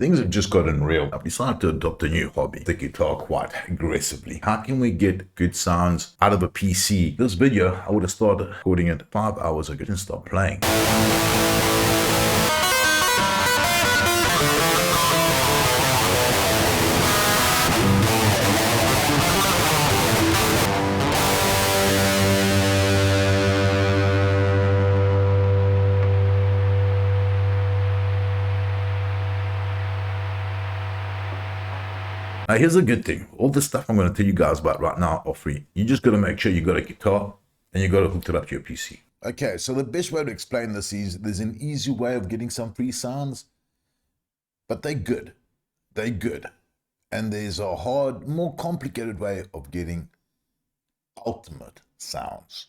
Things have just gotten real. I've decided to adopt a new hobby, the guitar, quite aggressively. How can we get good sounds out of a PC? This video, I would have started recording it 5 hours ago and start playing. Now, here's a good thing. All the stuff I'm going to tell you guys about right now are free. You just got to make sure you got a guitar and you got to hook it up to your PC. Okay, so the best way to explain this is there's an easy way of getting some free sounds, but they're good. They're good. And there's a hard, more complicated way of getting ultimate sounds.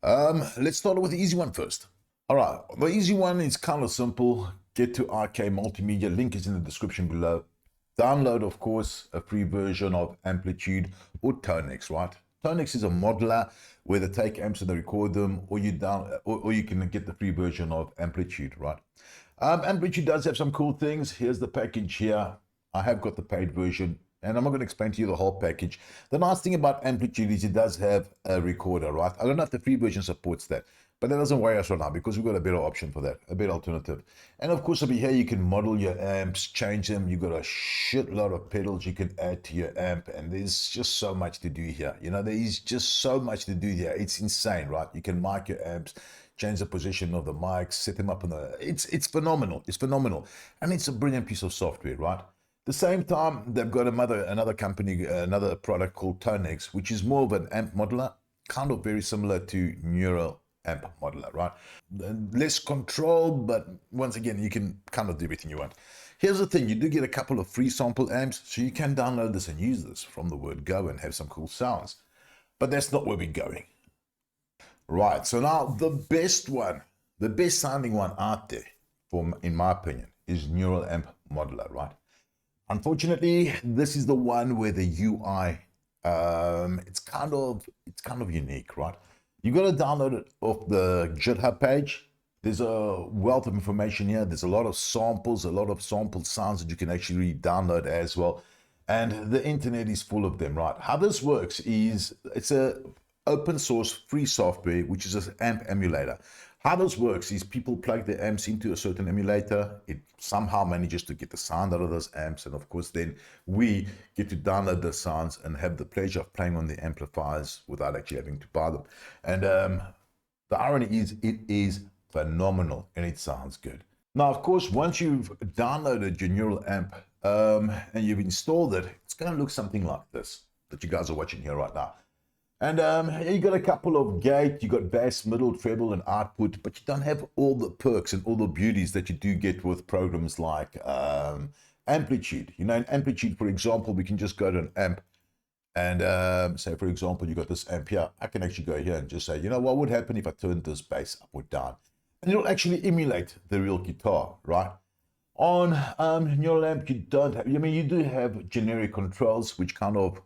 Let's start with the easy one first. All right, the easy one is kind of simple. Get to RK Multimedia. Link is in the description below. Download, of course, a free version of Amplitude or Tonix, right? Tonix is a modeler where they take amps and they record them, or you can get the free version of Amplitude, right? Amplitude does have some cool things. Here's the package here. I have got the paid version, and I'm not going to explain to you the whole package. The nice thing about Amplitude is it does have a recorder, right? I don't know if the free version supports that, but that doesn't worry us right now because we've got a better option for that, a better alternative. And of course, over here, you can model your amps, change them. You've got a shitload of pedals you can add to your amp, and there's just so much to do here. You know, there is just so much to do here. It's insane, right? You can mic your amps, change the position of the mics, set them up on the... It's phenomenal. It's phenomenal. And it's a brilliant piece of software, right? At the same time, they've got another company, another product called Tonix, which is more of an amp modeler, kind of very similar to Neuro Amp modeler, right? Less control, but once again, you can kind of do everything you want. Here's the thing, you do get a couple of free sample amps, so you can download this and use this from the word go and have some cool sounds. But that's not where we're going. Right, so now the best one, the best sounding one out there, in my opinion, is Neuralamp modeler, right? Unfortunately, this is the one where the UI, it's kind of unique, right? You got to download it off the GitHub page. There's a wealth of information here. There's a lot of samples, a lot of sampled sounds that you can actually download as well. And the internet is full of them, right? How this works is it's a open source free software, which is an amp emulator. How this works is people plug their amps into a certain emulator. It somehow manages to get the sound out of those amps. And of course, then we get to download the sounds and have the pleasure of playing on the amplifiers without actually having to buy them. And the irony is it is phenomenal and it sounds good. Now, of course, once you've downloaded your Neural Amp and you've installed it, it's going to look something like this that you guys are watching here right now. And you got a couple of gate, you got bass, middle, treble, and output, but you don't have all the perks and all the beauties that you do get with programs like Amplitude. You know, in Amplitude, for example, we can just go to an amp and say, for example, you got this amp here. I can actually go here and just say, you know, what would happen if I turned this bass up or down? And it'll actually emulate the real guitar, right? On Neuralamp, you don't have, I mean, you do have generic controls, which kind of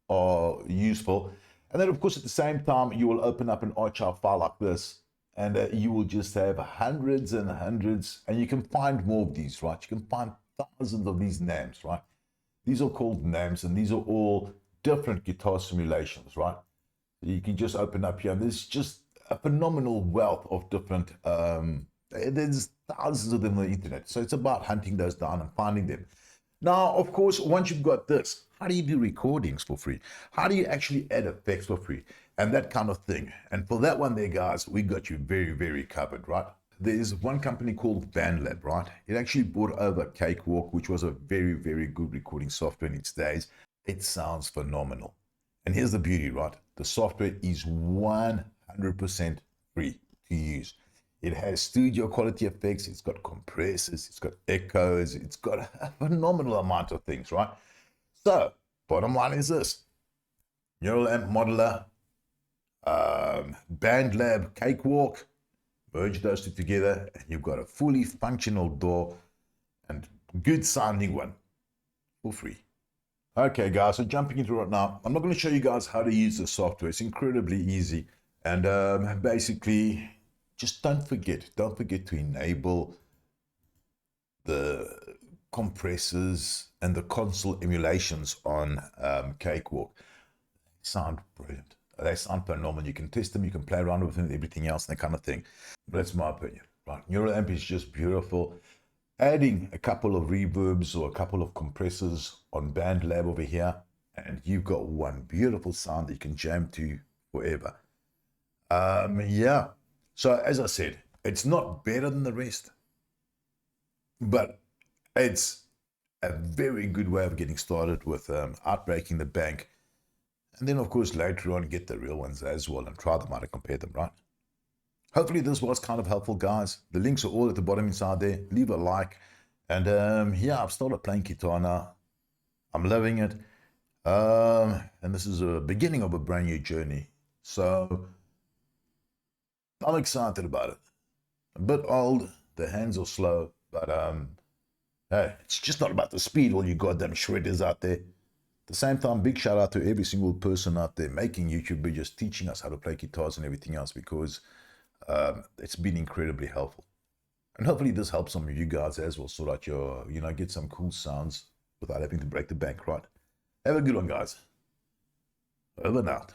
are useful. And then, of course, at the same time, you will open up an archive file like this, and you will just have hundreds and hundreds, and you can find more of these, right? You can find thousands of these names, right? These are called names, and these are all different guitar simulations, right? You can just open up here, and there's just a phenomenal wealth of different, there's thousands of them on the internet. So it's about hunting those down and finding them. Now, of course, once you've got this, how do you do recordings for free? How do you actually add effects for free? And that kind of thing. And for that one there, guys, we got you very, very covered, right? There's one company called BandLab, right? It actually brought over Cakewalk, which was a very, very good recording software in its days. It sounds phenomenal. And here's the beauty, right? The software is 100% free to use. It has studio quality effects, it's got compressors, it's got echoes, it's got a phenomenal amount of things, right? So, bottom line is this. Neuralamp modeler, BandLab, Cakewalk, merge those two together, and you've got a fully functional DAW and good sounding one for free. Okay, guys, so jumping into it right now, I'm not going to show you guys how to use the software. It's incredibly easy. And basically, just don't forget to enable the compressors and the console emulations on Cakewalk sound brilliant. They sound phenomenal. You can test them, you can play around with them, everything else, and that kind of thing. But that's my opinion. Right, Neuro Amp is just beautiful. Adding a couple of reverbs or a couple of compressors on BandLab over here, and you've got one beautiful sound that you can jam to forever. Yeah. So as I said, it's not better than the rest, but it's a very good way of getting started with outbreaking the bank. And then, of course, later on, get the real ones as well and try them out and compare them, right? Hopefully this was kind of helpful, guys. The links are all at the bottom inside there. Leave a like. And yeah, I've started playing guitar now. I'm loving it. And this is a beginning of a brand new journey. So I'm excited about it. A bit old, the hands are slow, but hey, it's just not about the speed, all you goddamn shredders out there. At the same time, big shout out to every single person out there making YouTube videos, teaching us how to play guitars and everything else, because it's been incredibly helpful. And hopefully this helps some of you guys as well, so that you're, get some cool sounds without having to break the bank, right? Have a good one, guys. Over and out.